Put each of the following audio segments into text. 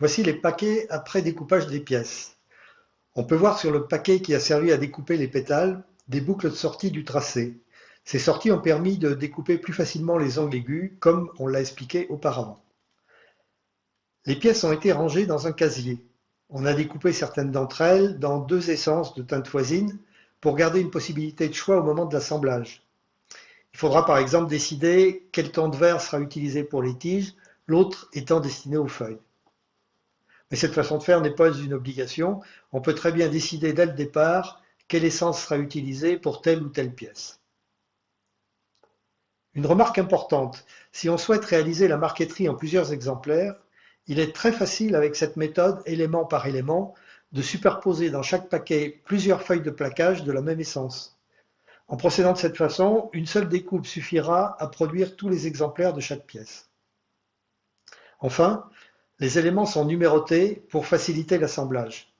Voici les paquets après découpage des pièces. On peut voir sur le paquet qui a servi à découper les pétales des boucles de sortie du tracé. Ces sorties ont permis de découper plus facilement les angles aigus, comme on l'a expliqué auparavant. Les pièces ont été rangées dans un casier. On a découpé certaines d'entre elles dans deux essences de teinte voisine pour garder une possibilité de choix au moment de l'assemblage. Il faudra par exemple décider quel ton de verre sera utilisé pour les tiges, l'autre étant destiné aux feuilles. Mais cette façon de faire n'est pas une obligation. On peut très bien décider dès le départ quelle essence sera utilisée pour telle ou telle pièce. Une remarque importante, si on souhaite réaliser la marqueterie en plusieurs exemplaires, il est très facile avec cette méthode, élément par élément, de superposer dans chaque paquet plusieurs feuilles de plaquage de la même essence. En procédant de cette façon, une seule découpe suffira à produire tous les exemplaires de chaque pièce. Enfin, les éléments sont numérotés pour faciliter l'assemblage.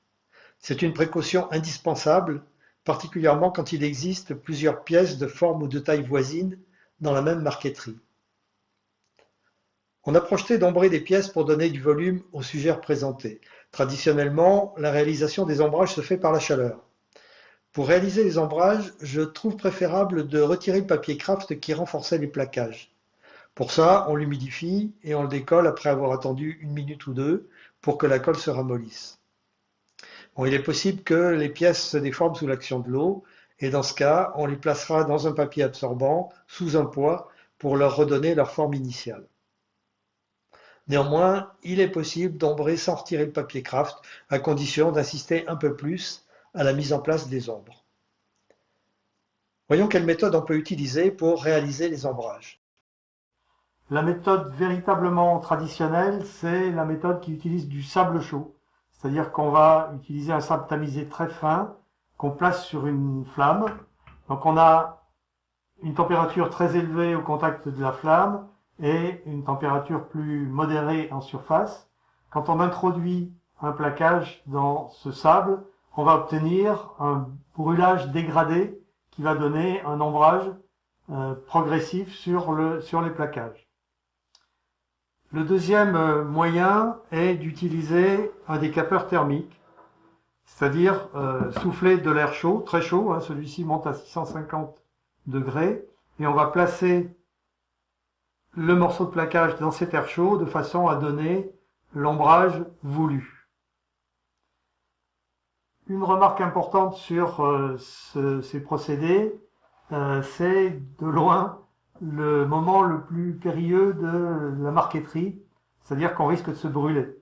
C'est une précaution indispensable, particulièrement quand il existe plusieurs pièces de forme ou de taille voisine dans la même marqueterie. On a projeté d'ombrer des pièces pour donner du volume au sujet représenté. Traditionnellement, la réalisation des ombrages se fait par la chaleur. Pour réaliser les ombrages, je trouve préférable de retirer le papier kraft qui renforçait les plaquages. Pour ça, on l'humidifie et on le décolle après avoir attendu une minute ou deux pour que la colle se ramollisse. Bon, il est possible que les pièces se déforment sous l'action de l'eau et dans ce cas, on les placera dans un papier absorbant sous un poids pour leur redonner leur forme initiale. Néanmoins, il est possible d'ombrer sans retirer le papier kraft à condition d'insister un peu plus à la mise en place des ombres. Voyons quelle méthode on peut utiliser pour réaliser les ombrages. La méthode véritablement traditionnelle, c'est la méthode qui utilise du sable chaud. C'est-à-dire qu'on va utiliser un sable tamisé très fin qu'on place sur une flamme. Donc on a une température très élevée au contact de la flamme et une température plus modérée en surface. Quand on introduit un plaquage dans ce sable, on va obtenir un brûlage dégradé qui va donner un ombrage progressif sur les plaquages. Le deuxième moyen est d'utiliser un décapeur thermique, c'est-à-dire souffler de l'air chaud, très chaud, hein, celui-ci monte à 650 degrés, et on va placer le morceau de plaquage dans cet air chaud de façon à donner l'ombrage voulu. Une remarque importante sur ces procédés, c'est de loin le moment le plus périlleux de la marqueterie, c'est-à-dire qu'on risque de se brûler.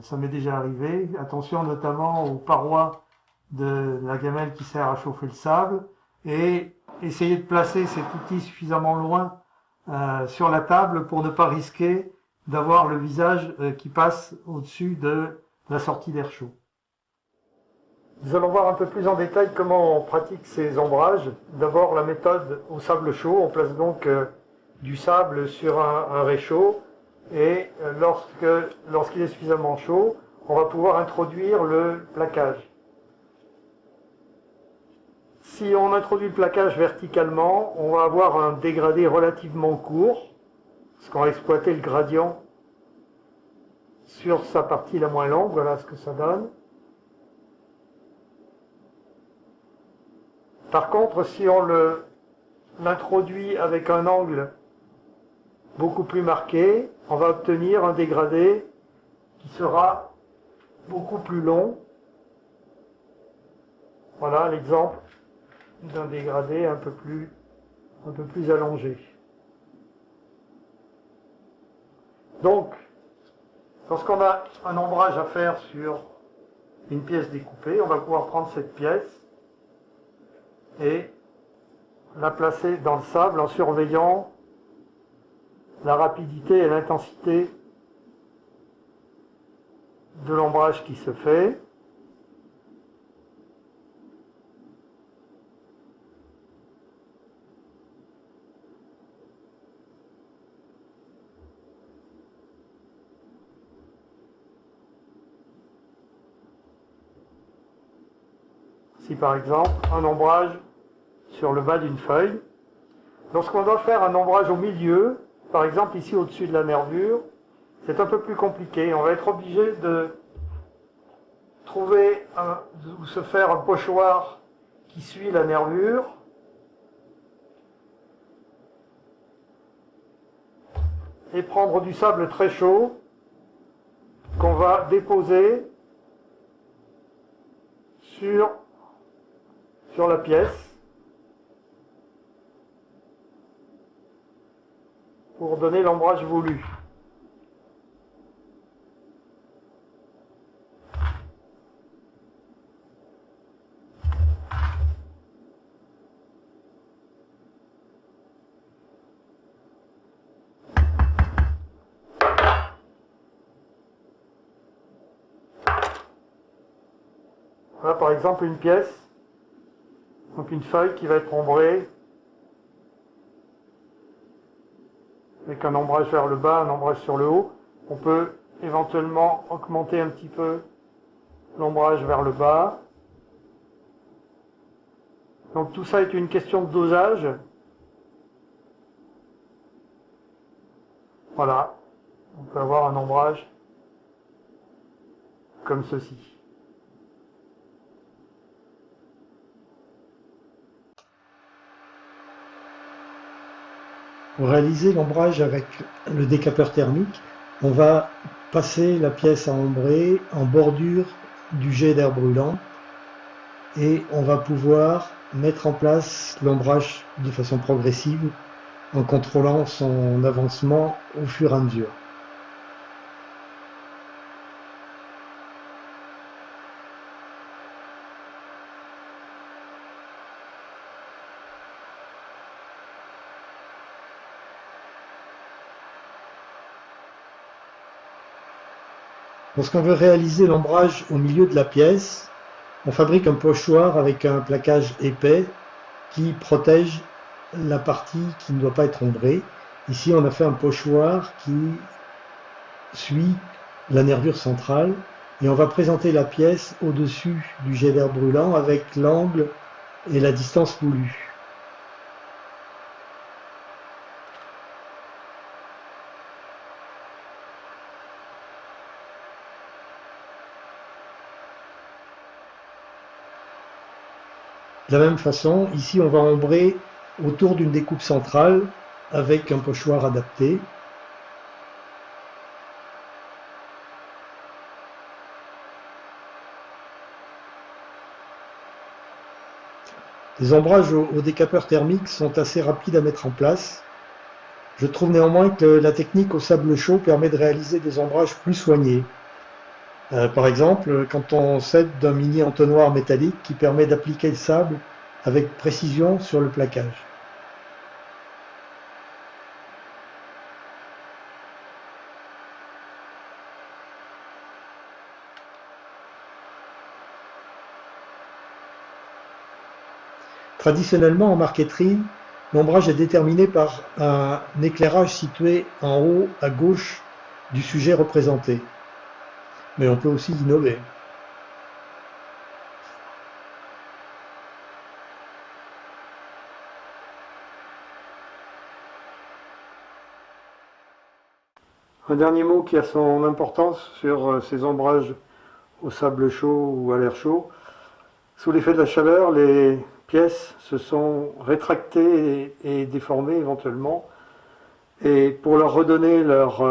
Ça m'est déjà arrivé. Attention notamment aux parois de la gamelle qui sert à chauffer le sable et essayer de placer cet outil suffisamment loin sur la table pour ne pas risquer d'avoir le visage qui passe au-dessus de la sortie d'air chaud. Nous allons voir un peu plus en détail comment on pratique ces ombrages. D'abord la méthode au sable chaud. On place donc du sable sur un réchaud et lorsqu'il est suffisamment chaud, on va pouvoir introduire le plaquage. Si on introduit le plaquage verticalement, on va avoir un dégradé relativement court, parce qu'on va exploiter le gradient sur sa partie la moins longue. Voilà ce que ça donne. Par contre, si on l'introduit avec un angle beaucoup plus marqué, on va obtenir un dégradé qui sera beaucoup plus long. Voilà l'exemple d'un dégradé un peu plus allongé. Donc, lorsqu'on a un ombrage à faire sur une pièce découpée, on va pouvoir prendre cette pièce et la placer dans le sable en surveillant la rapidité et l'intensité de l'ombrage qui se fait. Si par exemple un ombrage sur le bas d'une feuille, lorsqu'on doit faire un ombrage au milieu, par exemple ici au-dessus de la nervure, c'est un peu plus compliqué. On va être obligé de trouver ou se faire un pochoir qui suit la nervure. Et prendre du sable très chaud qu'on va déposer sur la pièce pour donner l'ombrage voulu. Voilà par exemple une pièce, donc une feuille qui va être ombrée avec un ombrage vers le bas, un ombrage sur le haut. On peut éventuellement augmenter un petit peu l'ombrage vers le bas. Donc tout ça est une question de dosage. Voilà, on peut avoir un ombrage comme ceci. Pour réaliser l'ombrage avec le décapeur thermique, on va passer la pièce à ombrer en bordure du jet d'air brûlant et on va pouvoir mettre en place l'ombrage de façon progressive en contrôlant son avancement au fur et à mesure. Lorsqu'on veut réaliser l'ombrage au milieu de la pièce, on fabrique un pochoir avec un plaquage épais qui protège la partie qui ne doit pas être ombrée. Ici, on a fait un pochoir qui suit la nervure centrale et on va présenter la pièce au-dessus du jet d'air brûlant avec l'angle et la distance voulue. De la même façon, ici on va ombrer autour d'une découpe centrale avec un pochoir adapté. Les ombrages au décapeur thermique sont assez rapides à mettre en place. Je trouve néanmoins que la technique au sable chaud permet de réaliser des ombrages plus soignés. Par exemple, quand on s'aide d'un mini entonnoir métallique qui permet d'appliquer le sable avec précision sur le plaquage. Traditionnellement, en marqueterie, l'ombrage est déterminé par un éclairage situé en haut à gauche du sujet représenté. Mais on peut aussi innover. Un dernier mot qui a son importance sur ces ombrages au sable chaud ou à l'air chaud. Sous l'effet de la chaleur, les pièces se sont rétractées et déformées éventuellement. Et pour leur redonner leur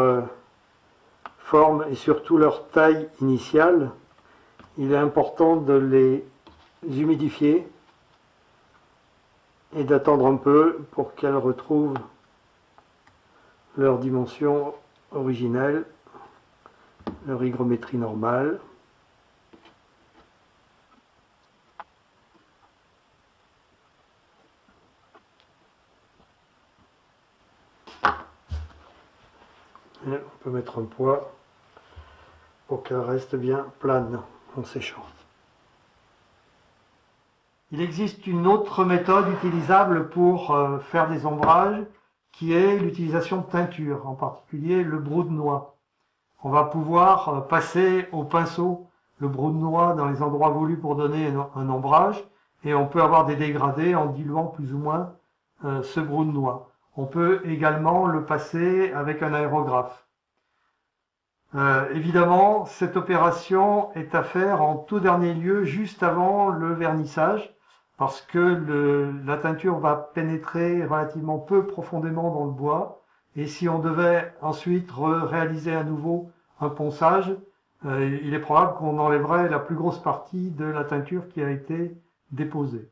forme et surtout leur taille initiale, il est important de les humidifier et d'attendre un peu pour qu'elles retrouvent leur dimension originelle, leur hygrométrie normale. Et on peut mettre un poids pour qu'elle reste bien plane en séchant. Il existe une autre méthode utilisable pour faire des ombrages qui est l'utilisation de teinture, en particulier le brou de noix. On va pouvoir passer au pinceau le brou de noix dans les endroits voulus pour donner un ombrage et on peut avoir des dégradés en diluant plus ou moins ce brou de noix. On peut également le passer avec un aérographe. Évidemment, cette opération est à faire en tout dernier lieu, juste avant le vernissage, parce que la teinture va pénétrer relativement peu profondément dans le bois. Et si on devait ensuite réaliser à nouveau un ponçage, il est probable qu'on enlèverait la plus grosse partie de la teinture qui a été déposée.